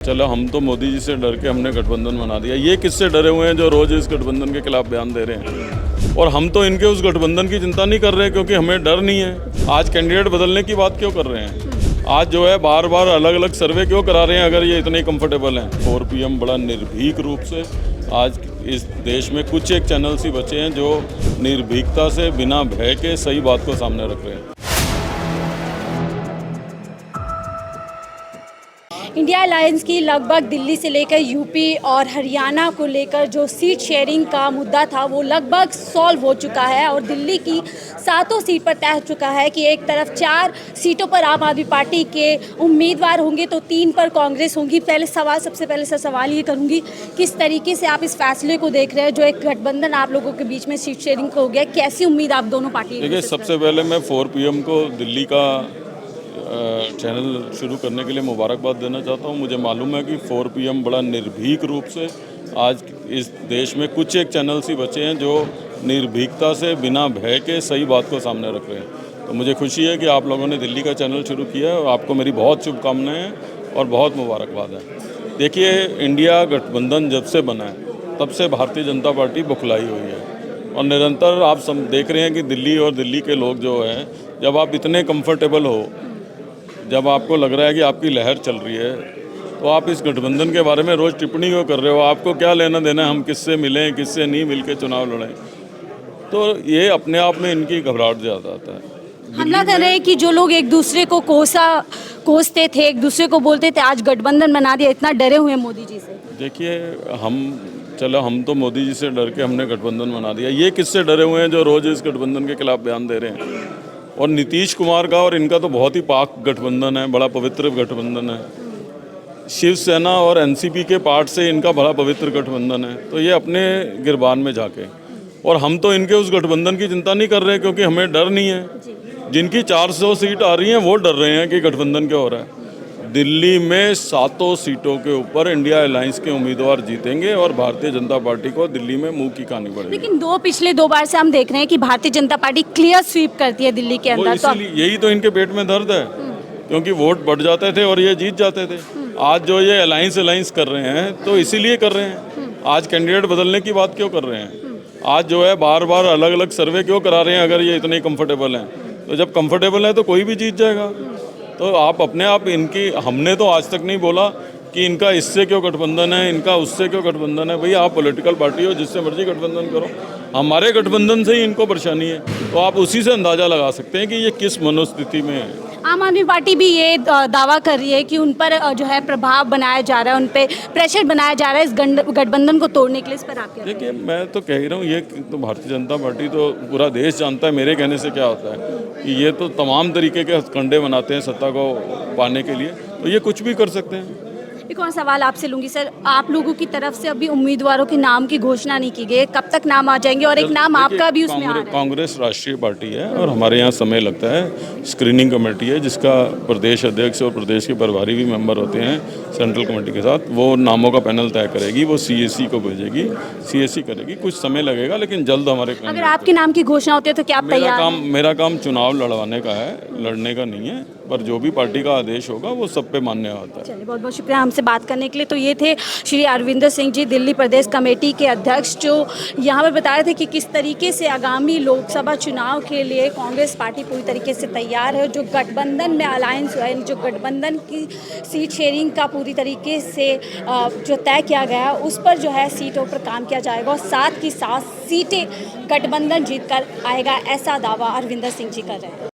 चलो हम तो मोदी जी से डर के हमने गठबंधन बना दिया। ये किससे डरे हुए हैं जो रोज इस गठबंधन के खिलाफ बयान दे रहे हैं? और हम तो इनके उस गठबंधन की चिंता नहीं कर रहे क्योंकि हमें डर नहीं है। आज कैंडिडेट बदलने की बात क्यों कर रहे हैं? आज जो है बार बार अलग अलग सर्वे क्यों करा रहे हैं अगर ये इतने कंफर्टेबल हैं? 4 PM बड़ा निर्भीक रूप से आज इस देश में कुछ एक चैनल्स ही बचे हैं जो निर्भीकता से बिना भय के सही बात को सामने रख रहे हैं। इंडिया अलायंस की लगभग दिल्ली से लेकर यूपी और हरियाणा को लेकर जो सीट शेयरिंग का मुद्दा था वो लगभग सॉल्व हो चुका है और दिल्ली की 7 सीट पर तय हो चुका है कि एक तरफ 4 सीटों पर आम आदमी पार्टी के उम्मीदवार होंगे तो 3 पर कांग्रेस होंगी। सबसे पहले सवाल ये करूँगी, किस तरीके से आप इस फैसले को देख रहे हैं जो एक गठबंधन आप लोगों के बीच में सीट शेयरिंग का हो गया, कैसी उम्मीद आप दोनों पार्टी? देखिए, सबसे पहले मैं 4 PM को दिल्ली का चैनल शुरू करने के लिए मुबारकबाद देना चाहता हूं। मुझे मालूम है कि 4 PM बड़ा निर्भीक रूप से आज इस देश में कुछ एक चैनल्स ही बचे हैं जो निर्भीकता से बिना भय के सही बात को सामने रख रहे हैं। तो मुझे खुशी है कि आप लोगों ने दिल्ली का चैनल शुरू किया है और आपको मेरी बहुत शुभकामनाएं हैं और बहुत मुबारकबाद है। देखिए, इंडिया गठबंधन जब से बना है तब से भारतीय जनता पार्टी बुखलाई हुई है और निरंतर आप देख रहे हैं कि दिल्ली और दिल्ली के लोग जो हैं, जब आप इतने कंफर्टेबल हो, जब आपको लग रहा है कि आपकी लहर चल रही है, तो आप इस गठबंधन के बारे में रोज़ टिप्पणी क्यों कर रहे हो? आपको क्या लेना देना है हम किससे मिलें किससे नहीं मिल के चुनाव लड़ें? तो ये अपने आप में इनकी घबराहट ज़्यादा आता है। हमला कर रहे हैं कि जो लोग एक दूसरे को कोसते थे, एक दूसरे को बोलते थे, आज गठबंधन बना दिया, इतना डरे हुए मोदी जी से। देखिए, हम तो मोदी जी से डर के हमने गठबंधन बना दिया। ये किससे डरे हुए हैं जो रोज़ इस गठबंधन के खिलाफ बयान दे रहे हैं? और नीतीश कुमार का और इनका तो बहुत ही पाक गठबंधन है, बड़ा पवित्र गठबंधन है। शिवसेना और NCP के पार्ट से इनका बड़ा पवित्र गठबंधन है। तो ये अपने गिरबान में जाके, और हम तो इनके उस गठबंधन की चिंता नहीं कर रहे क्योंकि हमें डर नहीं है। जिनकी 400 सीट आ रही हैं वो डर रहे हैं कि गठबंधन क्या हो रहा है। दिल्ली में 7 सीटों के ऊपर इंडिया अलायंस के उम्मीदवार जीतेंगे और भारतीय जनता पार्टी को दिल्ली में मुंह की खानी पड़ेगी। लेकिन पिछले 2 बार से हम देख रहे हैं कि Bharatiya Janata party clear SVEEP करती है दिल्ली के अंदर। तो यही तो इनके पेट में दर्द है क्योंकि वोट बढ़ जाते थे और ये जीत जाते थे। आज जो ये अलायंस कर रहे हैं तो इसीलिए कर रहे हैं। आज कैंडिडेट बदलने की बात क्यों कर रहे हैं? आज जो है बार बार अलग अलग सर्वे क्यों करा रहे हैं अगर ये इतने कंफर्टेबल हैं? तो जब कंफर्टेबल है तो कोई भी जीत जाएगा। तो आप अपने आप इनकी, हमने तो आज तक नहीं बोला कि इनका इससे क्यों गठबंधन है, इनका उससे क्यों गठबंधन है। भाई, आप पॉलिटिकल पार्टी हो, जिससे मर्जी गठबंधन करो। हमारे गठबंधन से ही इनको परेशानी है, तो आप उसी से अंदाज़ा लगा सकते हैं कि ये किस मनोस्थिति में है। आम आदमी पार्टी भी ये दावा कर रही है कि उन पर जो है प्रभाव बनाया जा रहा है, उन पे प्रेशर बनाया जा रहा है इस गठबंधन को तोड़ने के लिए। इस पर आप क्या? देखिए, मैं तो कह ही रहा हूँ, ये तो भारतीय जनता पार्टी तो पूरा देश जानता है मेरे कहने से क्या होता है कि ये तो तमाम तरीके के हथकंडे बनाते हैं सत्ता को पाने के लिए, तो ये कुछ भी कर सकते हैं। एक और सवाल आपसे लूँगी सर, आप लोगों की तरफ से अभी उम्मीदवारों के नाम की घोषणा नहीं की गई, कब तक नाम आ जाएंगे? और एक नाम आपका भी उसमें आ रहा है। कांग्रेस राष्ट्रीय पार्टी है और हमारे यहाँ समय लगता है। स्क्रीनिंग कमेटी है जिसका प्रदेश अध्यक्ष और प्रदेश के प्रभारी भी मेंबर होते हैं सेंट्रल कमेटी के साथ। वो नामों का पैनल तय करेगी, वो CAC को भेजेगी, CAC करेगी। कुछ समय लगेगा लेकिन जल्द हमारे। अगर आपके नाम की घोषणा होती है तो क्या आप तैयार हैं? मेरा काम चुनाव लड़वाने का है, लड़ने का नहीं है। पर जो भी पार्टी का आदेश होगा वो सब पे मान्य होता है। चलिए, बहुत बहुत शुक्रिया हमसे बात करने के लिए। तो ये थे श्री अरविंदर सिंह जी, दिल्ली प्रदेश कमेटी के अध्यक्ष, जो यहाँ पर बता रहे थे कि किस तरीके से आगामी लोकसभा चुनाव के लिए कांग्रेस पार्टी पूरी तरीके से तैयार है। जो गठबंधन में अलायंस है, जो गठबंधन की सीट शेयरिंग का पूरी तरीके से जो तय किया गया उस पर जो है सीटों पर काम किया जाएगा और 7 की 7 सीटें गठबंधन जीत कर आएगा, ऐसा दावा अरविंदर सिंह जी कर रहे हैं।